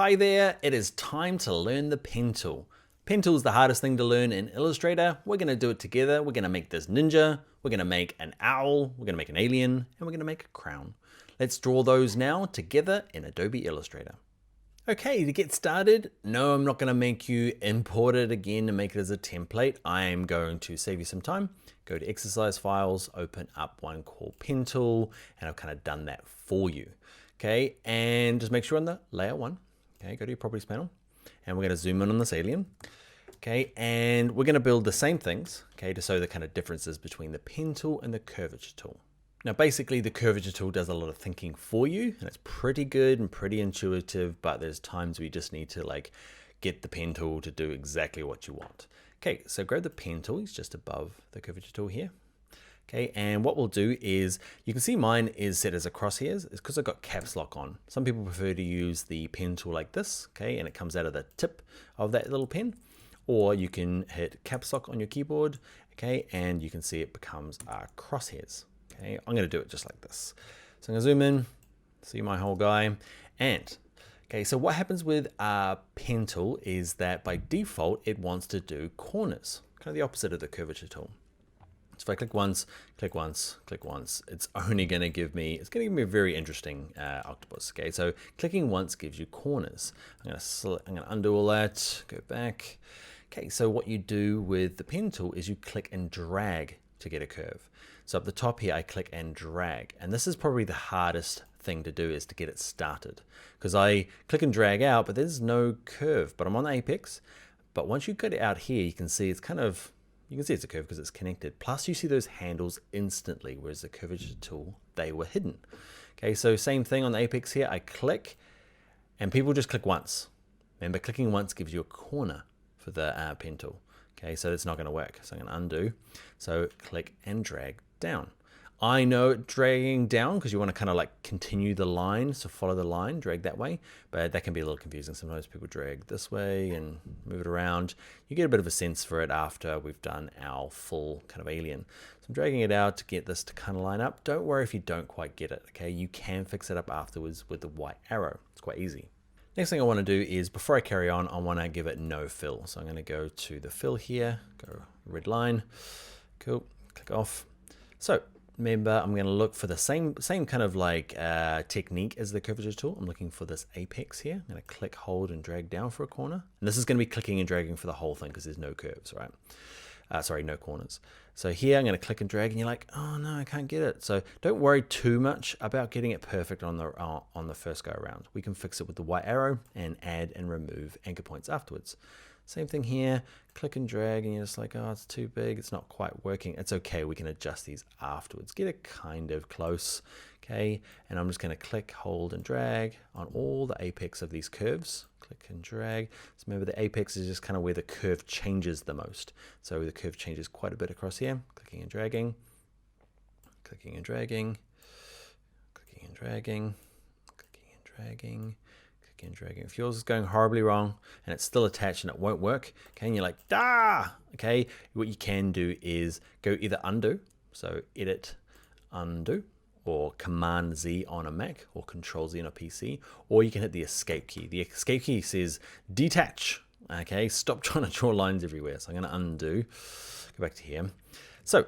Hi there, it is time to learn the pen tool. Pen tool is the hardest thing to learn in Illustrator. We're going to do it together. We're going to make this ninja, we're going to make an owl, we're going to make an alien, and we're going to make a crown. Let's draw those now together in Adobe Illustrator. Okay, to get started, no, I'm not going to make you import it again and make it as a template. I'm going to save you some time. Go to exercise files, open up one called pen tool, and I've kind of done that for you. Okay, and just make sure on the layer one. Okay, go to your properties panel, and we're going to zoom in on this alien. Okay, and we're going to build the same things, okay, to show the kind of differences between the pen tool and the curvature tool. Now, basically, the curvature tool does a lot of thinking for you, and it's pretty good and pretty intuitive, but there's times we just need to like get the pen tool to do exactly what you want. Okay, so grab the pen tool, it's just above the curvature tool here. Okay, and what we'll do is, you can see mine is set as a crosshairs. It's because I've got caps lock on. Some people prefer to use the pen tool like this, okay, and it comes out of the tip of that little pen. Or you can hit caps lock on your keyboard, okay, and you can see it becomes crosshairs. Okay, I'm gonna do it just like this. So I'm gonna zoom in, see my whole guy, and okay, so what happens with our pen tool is that by default, it wants to do corners, kind of the opposite of the curvature tool. So if I click once, click once, click once, it's only going to give me, a very interesting octopus. Okay, so clicking once gives you corners. I'm going to undo all that, go back. Okay, so what you do with the pen tool is you click and drag to get a curve. So up the top here, I click and drag, and this is probably the hardest thing to do, is to get it started, because I click and drag out, but there's no curve. But I'm on the apex. But once you get it out here, you can see it's kind of, you can see it's a curve because it's connected. Plus you see those handles instantly, whereas the curvature tool, they were hidden. Okay, so same thing on the apex here. I click, and people just click once. Remember, clicking once gives you a corner for the pen tool. Okay, so it's not going to work. So I'm going to undo. So click and drag down. I know dragging down because you want to kind of like continue the line, so follow the line, drag that way, but that can be a little confusing. Sometimes people drag this way and move it around. You get a bit of a sense for it after we've done our full kind of alien. So I'm dragging it out to get this to kind of line up. Don't worry if you don't quite get it, okay? You can fix it up afterwards with the white arrow. It's quite easy. Next thing I want to do is, before I carry on, I want to give it no fill. So I'm going to go to the fill here, go red line, cool, click off. So remember, I'm going to look for the same kind of like technique as the curvature tool. I'm looking for this apex here. I'm going to click, hold, and drag down for a corner. And this is going to be clicking and dragging for the whole thing because there's no curves, right? Sorry, no corners. So here I'm going to click and drag, and you're like, oh no, I can't get it. So don't worry too much about getting it perfect on the first go around. We can fix it with the white arrow and add and remove anchor points afterwards. Same thing here, click and drag, and you're just like, oh, it's too big, it's not quite working. It's okay, we can adjust these afterwards. Get it kind of close, okay? And I'm just gonna click, hold, and drag on all the apex of these curves. Click and drag. So remember, the apex is just kind of where the curve changes the most. So the curve changes quite a bit across here. Clicking and dragging, clicking and dragging, clicking and dragging, clicking and dragging, and dragging. If yours is going horribly wrong and it's still attached and it won't work, okay, and you're like, okay, what you can do is go either undo, so edit, undo, or Command Z on a Mac, or Control Z on a PC, or you can hit the escape key. The escape key says detach, okay, stop trying to draw lines everywhere. So I'm going to undo, go back to here. So,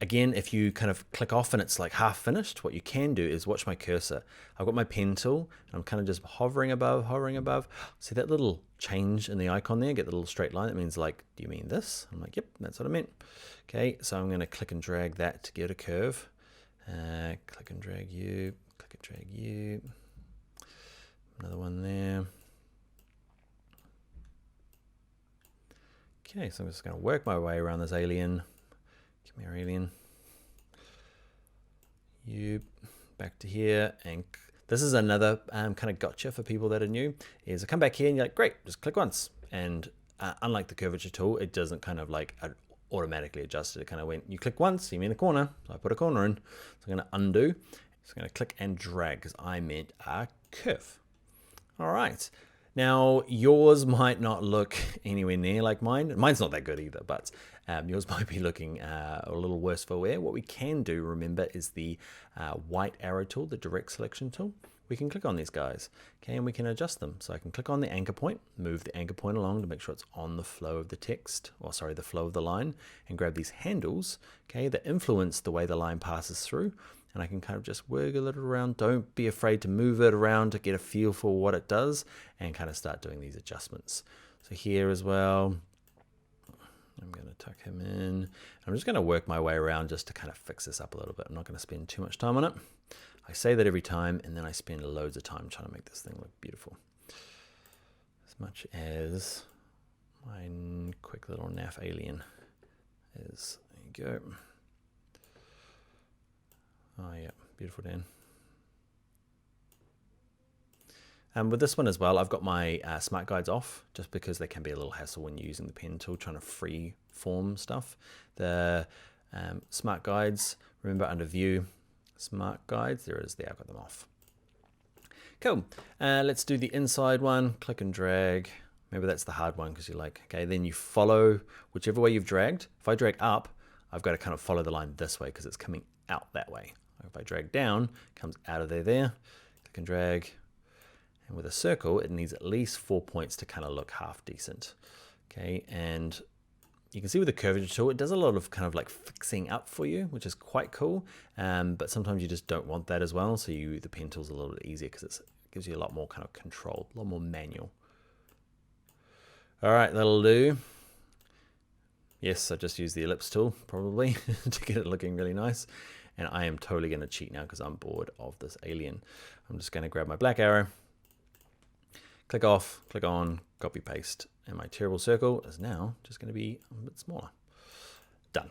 again, if you kind of click off and it's like half finished, what you can do is watch my cursor. I've got my pen tool, and I'm kind of just hovering above. See that little change in the icon there? Get the little straight line. That means like, do you mean this? I'm like, yep, that's what I meant. Okay, so I'm going to click and drag that to get a curve. Click and drag you, click and drag you. Another one there. Okay, so I'm just going to work my way around this alien. Give me our alien. You back to here, and this is another kind of gotcha for people that are new. Is I come back here and you're like, great, just click once, and unlike the curvature tool, it doesn't kind of like automatically adjust it. It kind of went, you click once, you mean a corner. So I put a corner in. So I'm going to undo. So I'm going to click and drag because I meant a curve. All right. Now, yours might not look anywhere near like mine. Mine's not that good either, but yours might be looking a little worse for wear. What we can do, remember, is the white arrow tool, the direct selection tool. we can click on these guys, okay, and we can adjust them. So I can click on the anchor point, move the anchor point along to make sure it's on the flow of the text, or sorry, the flow of the line, and grab these handles, okay, that influence the way the line passes through. And I can kind of just wiggle it around. Don't be afraid to move it around to get a feel for what it does, and kind of start doing these adjustments. So here as well, I'm going to tuck him in. I'm just going to work my way around just to kind of fix this up a little bit. I'm not going to spend too much time on it. I say that every time, and then I spend loads of time trying to make this thing look beautiful. As much as my quick little naff alien is. There you go. Oh yeah, beautiful, Dan. And with this one as well, I've got my smart guides off just because they can be a little hassle when you're using the pen tool trying to free form stuff. The smart guides, remember under view, smart guides, there it is there, I've got them off. Cool, let's do the inside one, click and drag. Maybe that's the hard one because you're like, okay, then you follow whichever way you've dragged. If I drag up, I've got to kind of follow the line this way because it's coming out that way. If I drag down, it comes out of there, click and drag. And with a circle, it needs at least 4 points to kind of look half decent. Okay, and you can see with the curvature tool, it does a lot of kind of like fixing up for you, which is quite cool. But sometimes you just don't want that as well. So the pen tool's a little bit easier because it gives you a lot more kind of control, a lot more manual. All right, that'll do. Yes, I just used the ellipse tool probably to get it looking really nice. And I am totally going to cheat now because I'm bored of this alien. I'm just going to grab my black arrow. Click off, click on, copy paste, and my terrible circle is now just going to be a bit smaller. Done.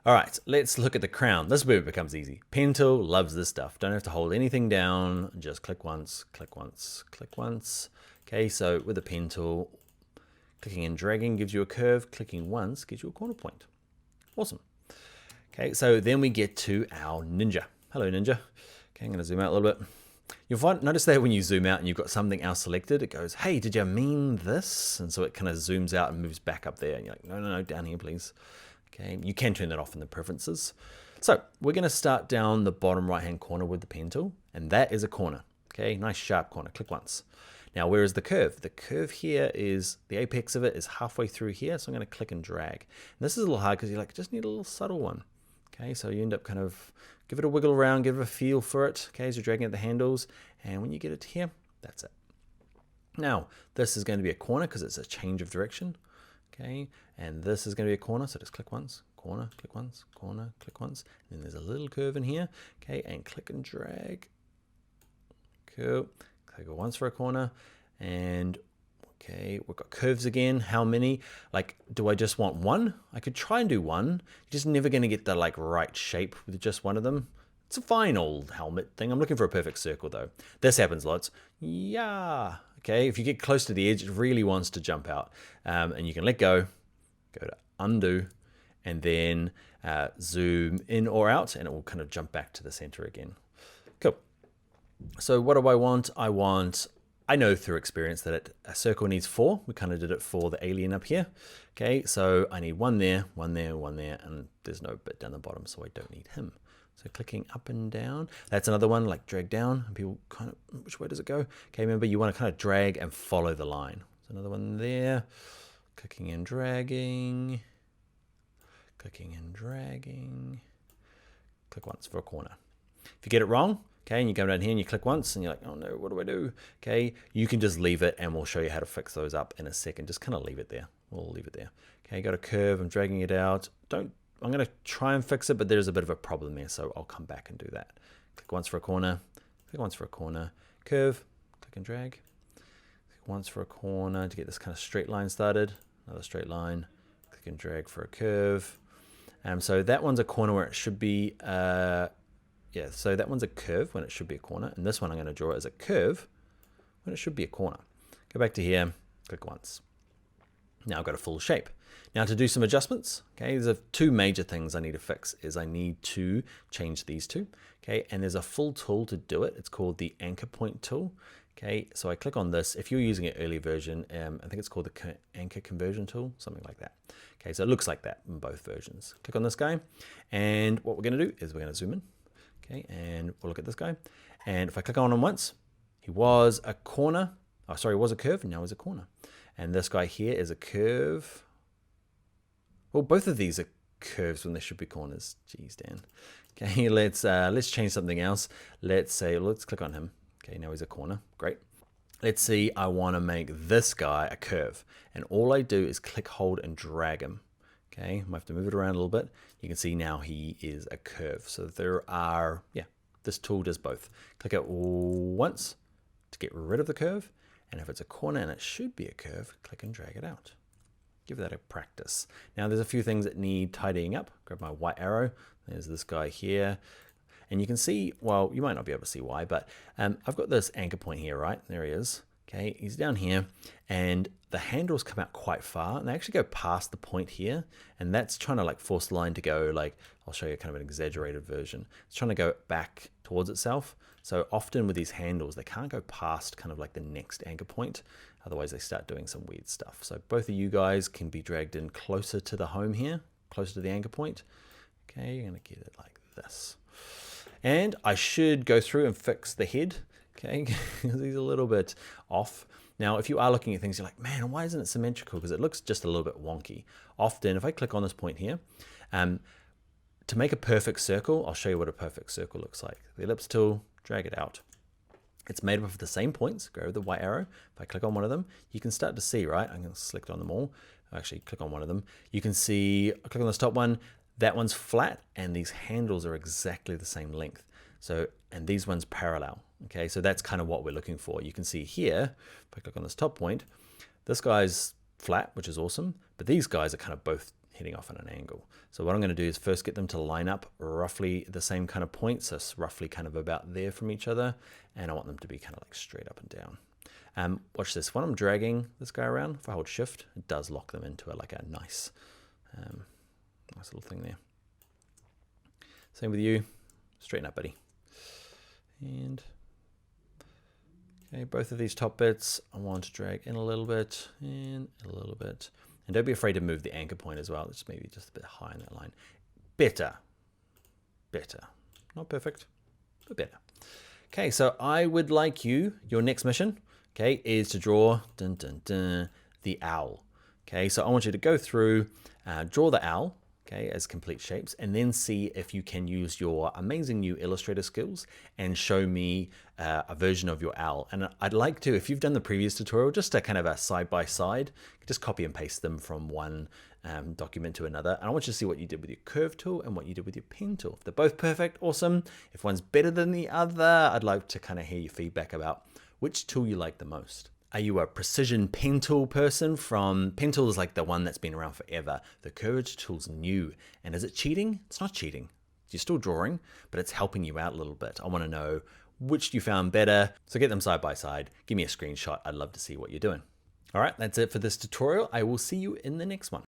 All right, let's look at the crown. This is where it becomes easy. Pen tool loves this stuff. Don't have to hold anything down. Just click once, click once, click once. Okay, so with the pen tool, clicking and dragging gives you a curve. Clicking once gives you a corner point. Awesome. Okay, so then we get to our ninja. Hello, ninja. Okay, I'm going to zoom out a little bit. You'll notice that when you zoom out and you've got something else selected, it goes, hey, did you mean this? And so it kind of zooms out and moves back up there. And you're like, no, no, no, down here, please. Okay, you can turn that off in the preferences. So we're going to start down the bottom right-hand corner with the pen tool. And that is a corner. Okay, nice sharp corner. Click once. Now, where is the curve? The curve here is, the apex of it is halfway through here. So I'm going to click and drag. And this is a little hard because you like just need a little subtle one. Okay, so you end up kind of give it a wiggle around, give it a feel for it, okay, as you're dragging at the handles, and when you get it here, that's it. Now, this is going to be a corner because it's a change of direction, okay, and this is going to be a corner, so just click once, corner, click once, corner, click once, and then there's a little curve in here, okay, and click and drag, cool, click once for a corner, and okay, we've got curves again. How many? Like, do I just want one? I could try and do one. You're just never going to get the like right shape with just one of them. It's a fine old helmet thing. I'm looking for a perfect circle though. This happens lots. Yeah. Okay, if you get close to the edge, it really wants to jump out. And you can let go to undo, and then zoom in or out, and it will kind of jump back to the center again. Cool. So what do I want? I know through experience that a circle needs 4. We kind of did it for the alien up here. Okay, so I need one there, one there, one there, and there's no bit down the bottom, so I don't need him. So clicking up and down. That's another one, like drag down, and people kind of, which way does it go? Okay, remember you want to kind of drag and follow the line. So another one there, clicking and dragging, clicking and dragging, click once for a corner. If you get it wrong, okay, and you go down here and you click once and you're like, oh no, what do I do? Okay, you can just leave it and we'll show you how to fix those up in a second. Just kind of leave it there. We'll leave it there. Okay, got a curve, I'm dragging it out. I'm gonna try and fix it, but there's a bit of a problem there, so I'll come back and do that. Click once for a corner, click once for a corner, curve, click and drag. Click once for a corner to get this kind of straight line started. Another straight line, click and drag for a curve. So that one's a corner where it should be, yeah, so that one's a curve when it should be a corner. And this one I'm going to draw as a curve when it should be a corner. Go back to here, click once. Now I've got a full shape. Now to do some adjustments, okay, there's 2 major things I need to fix is I need to change these 2, okay, and there's a full tool to do it. It's called the anchor point tool, okay, so I click on this. If you're using an early version, I think it's called the anchor conversion tool, something like that. Okay, so it looks like that in both versions. Click on this guy, and what we're going to do is we're going to zoom in. Okay, and we'll look at this guy. And if I click on him once, He was a corner. Oh, sorry, was a curve, and now he's a corner. And this guy here is a curve. Well, both of these are curves when they should be corners. Jeez, Dan. Okay, let's change something else. Let's click on him. Okay, now he's a corner. Great. Let's see, I want to make this guy a curve. And all I do is click, hold, and drag him. Okay, I might have to move it around a little bit. You can see now he is a curve. So there are, yeah, this tool does both. Click it once to get rid of the curve. And if it's a corner and it should be a curve, click and drag it out. Give that a practice. Now there's a few things that need tidying up. Grab my white arrow. There's this guy here. And you can see, well, you might not be able to see why, but I've got this anchor point here, right? There he is. Okay, he's down here, and the handles come out quite far, and they actually go past the point here, and that's trying to like force the line to go like, I'll show you kind of an exaggerated version. It's trying to go back towards itself. So often with these handles, they can't go past kind of like the next anchor point. Otherwise they start doing some weird stuff. So both of you guys can be dragged in closer to the home here, closer to the anchor point. Okay, you're gonna get it like this. And I should go through and fix the head, okay, because he's a little bit off. Now, if you are looking at things, you're like, man, why isn't it symmetrical? Because it looks just a little bit wonky. Often, if I click on this point here, to make a perfect circle, I'll show you what a perfect circle looks like. The ellipse tool, drag it out. It's made up of the same points. Go with the white arrow. If I click on one of them, you can start to see, right? I'm going to select on them all. Actually, click on one of them. You can see, I click on this top one. That one's flat, and these handles are exactly the same length. So, and these ones parallel. Okay, so that's kind of what we're looking for. You can see here, if I click on this top point, this guy's flat, which is awesome, but these guys are kind of both hitting off at an angle. So what I'm going to do is first get them to line up roughly the same kind of points, so it's roughly kind of about there from each other, and I want them to be kind of like straight up and down. Watch this. When I'm dragging this guy around, if I hold shift, it does lock them into like a nice little thing there. Same with you. Straighten up, buddy. And okay, both of these top bits, I want to drag in a little bit and a little bit. And don't be afraid to move the anchor point as well. It's maybe just a bit high in that line. Better. Not perfect, but better. Okay, so I would like your next mission, okay, is to draw the owl. Okay, so I want you to go through, draw the owl, okay, as complete shapes, and then see if you can use your amazing new Illustrator skills and show me a version of your owl. And I'd like to, if you've done the previous tutorial, just a kind of a side-by-side, just copy and paste them from one document to another. And I want you to see what you did with your curve tool and what you did with your pen tool. If they're both perfect, awesome. If one's better than the other, I'd like to kind of hear your feedback about which tool you like the most. Are you a precision pen tool person? Pen tool is like the one that's been around forever. The curvature tool's new. And is it cheating? It's not cheating. You're still drawing, but it's helping you out a little bit. I want to know which you found better. So get them side by side. Give me a screenshot. I'd love to see what you're doing. All right, that's it for this tutorial. I will see you in the next one.